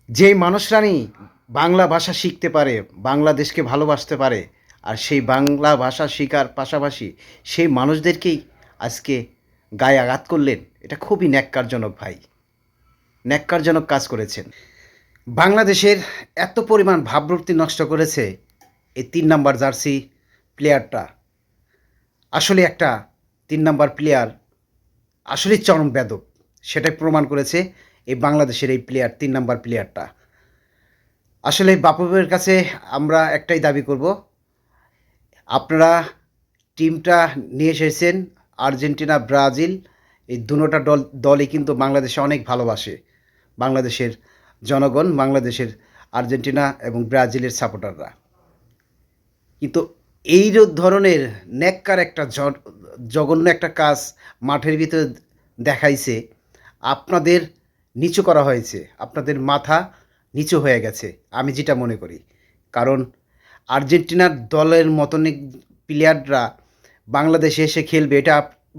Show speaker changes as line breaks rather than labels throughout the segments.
যেই মানুষরানি বাংলা ভাষা শিখতে পারে, বাংলাদেশকে ভালোবাসতে পারে, আর সেই বাংলা ভাষা শিখার পাশাপাশি সেই মানুষদেরকেই আজকে গায়ে আঘাত করলেন, এটা খুবই ন্যাক্কারজনক ভাই। ন্যাক্কারজনক কাজ করেছেন। বাংলাদেশের এত পরিমাণ ভাবমূর্তি নষ্ট করেছে এই ৩ নাম্বার জার্সি প্লেয়ারটা। আসলে একটা ৩ নাম্বার প্লেয়ার আসলেই চরম বেয়াদব। সেটাই প্রমাণ করেছে এই বাংলাদেশের এই প্লেয়ার ৩ নাম্বার প্লেয়ারটা। আসলে বাফুফের কাছে আমরা একটাই দাবি করব, আপনারা টিমটা নিয়ে এসেছেন আর্জেন্টিনা, ব্রাজিল, এই দুটোটা দলই কিন্তু বাংলাদেশে অনেক ভালোবাসে। বাংলাদেশের জনগণ, বাংলাদেশের আর্জেন্টিনা এবং ব্রাজিলের সাপোর্টাররা। কিন্তু এই ধরনের ন্যাক্কার একটা জঘন্য একটা কাজ মাঠের ভিতরে দেখাইছে। আপনাদের নিচু করা হয়েছে, আপনাদের মাথা নিচু হয়ে গেছে, আমি যেটা মনে করি। কারণ আর্জেন্টিনার দলের মতনই প্লেয়াররা বাংলাদেশে এসে খেলবে, এটা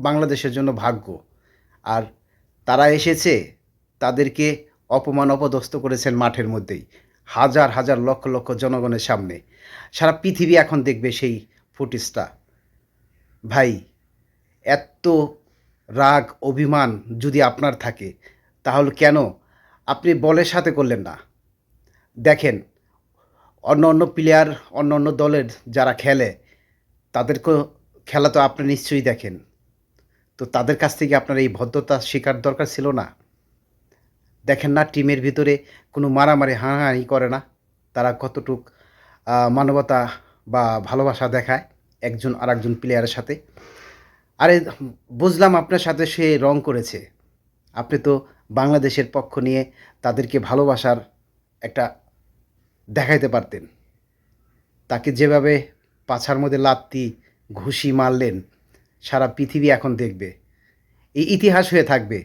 বাংলাদেশের জন্য ভাগ্য। আর তারা এসেছে, তাদেরকে অপমান অপদস্থ করেছেন মাঠের মধ্যেই, হাজার হাজার লক্ষ লক্ষ জনগণের সামনে। সারা পৃথিবী এখন দেখবে সেই ফুটেজটা। ভাই, এত রাগ অভিমান যদি আপনার থাকে, তাহলে কেন আপনি বলের সাথে করলেন না? দেখেন, অন্য অন্য প্লেয়ার, অন্য অন্য দলের যারা খেলে, তাদেরকেও খেলা তো আপনি নিশ্চয়ই দেখেন। তো তাদের কাছ থেকে আপনার এই ভদ্রতা শেখার দরকার ছিল না? দেখেন না, টিমের ভিতরে কোনো মারামারি হানাহানি করে না। তারা কতটুক মানবতা বা ভালোবাসা দেখায় একজন আরেকজন প্লেয়ারের সাথে। আরে, বুঝলাম আপনার সাথে সে রং করেছে। আপনি তো বাংলাদেশের পক্ষ নিয়ে তাদেরকে ভালোবাসার একটা দেখাইতে পারতেন। তাকে যেভাবে পাছার মধ্যে লাত্তি ঘুষি মারলেন, সারা পৃথিবী এখন দেখবে। এই ইতিহাস হয়ে থাকবে।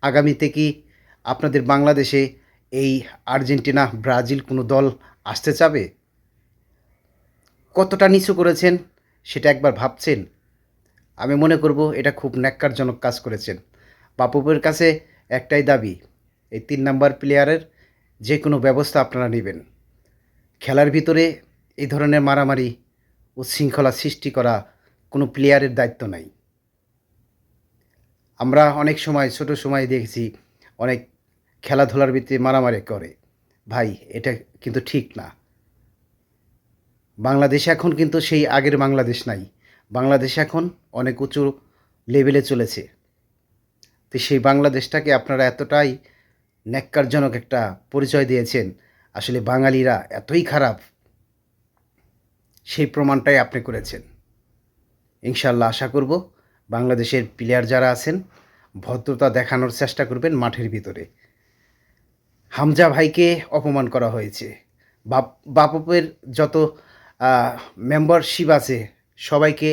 আগামীতে কি আপনাদের বাংলাদেশে এই আর্জেন্টিনা, ব্রাজিল কোনো দল আসতে চাবে? কতটা নিচু করেছেন সেটা একবার ভাবছেন? আমি মনে করব এটা খুব ন্যাক্কারজনক কাজ করেছেন। বাফুফের কাছে একটাই দাবি, এই ৩ নাম্বার প্লেয়ারের যে কোনো ব্যবস্থা আপনারা নেবেন। খেলার ভিতরে এই ধরনের মারামারি, উচ্ছৃঙ্খলা সৃষ্টি করা কোনো প্লেয়ারের দায়িত্ব নাই। আমরা অনেক সময় ছোট সময় দেখেছি অনেক খেলাধুলার ভিতরে মারামারি করে। ভাই, এটা কিন্তু ঠিক না। বাংলাদেশ এখন কিন্তু সেই আগের বাংলাদেশ নাই। বাংলাদেশ এখন অনেক উঁচু লেভেলে চলেছে। তো সেই বাংলাদেশটাকে আপনারা এতটাই ন্যাক্কারজনক একটা পরিচয় দিয়েছেন। আসলে বাঙালিরা এতই খারাপ, সেই প্রমাণটাই আপনি করেছেন। ইনশাআল্লাহ আশা করব বাংলাদেশের প্লেয়ার যারা আছেন ভদ্রতা দেখানোর চেষ্টা করবেন মাঠের ভিতরে। হামজা ভাইকে অপমান করা হয়েছে। বাফুফের যত মেম্বারশিপ আছে সবাইকে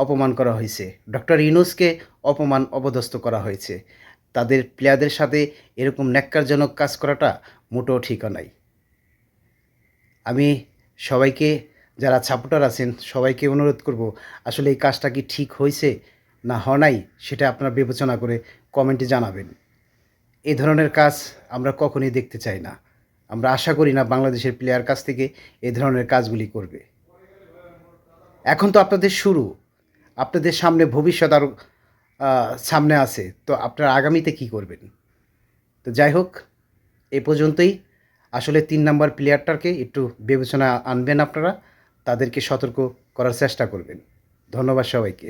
অপমান করা হয়েছে। ডক্টর ইউনূসকে অপমান অপদস্থ করা হয়েছে। তাদের প্লেয়ারদের সাথে এরকম ন্যাক্কারজনক কাজ করাটা মোটেও ঠিক নাই। আমি সবাইকে, যারা সাপোর্টার আছেন সবাইকে অনুরোধ করব, আসলে এই কাজটা কি ঠিক হয়েছে না হয় নাই সেটা আপনারা বিবেচনা করে কমেন্টে জানাবেন। এই ধরনের কাজ আমরা কখনোই দেখতে চাই না। আমরা আশা করি না বাংলাদেশের প্লেয়ার কাছ থেকে এই ধরনের কাজগুলি করবে। এখন তো আপনাদের শুরু, আপনাদের সামনে ভবিষ্যৎ আরও সামনে আছে। তো আপনারা আগামীতে কী করবেন? তো যাই হোক, এ পর্যন্তই। আসলে ৩ নাম্বার প্লেয়ারটাকে একটু বিবেচনায় আনবেন আপনারা, তাদেরকে সতর্ক করার চেষ্টা করবেন। ধন্যবাদ সবাইকে।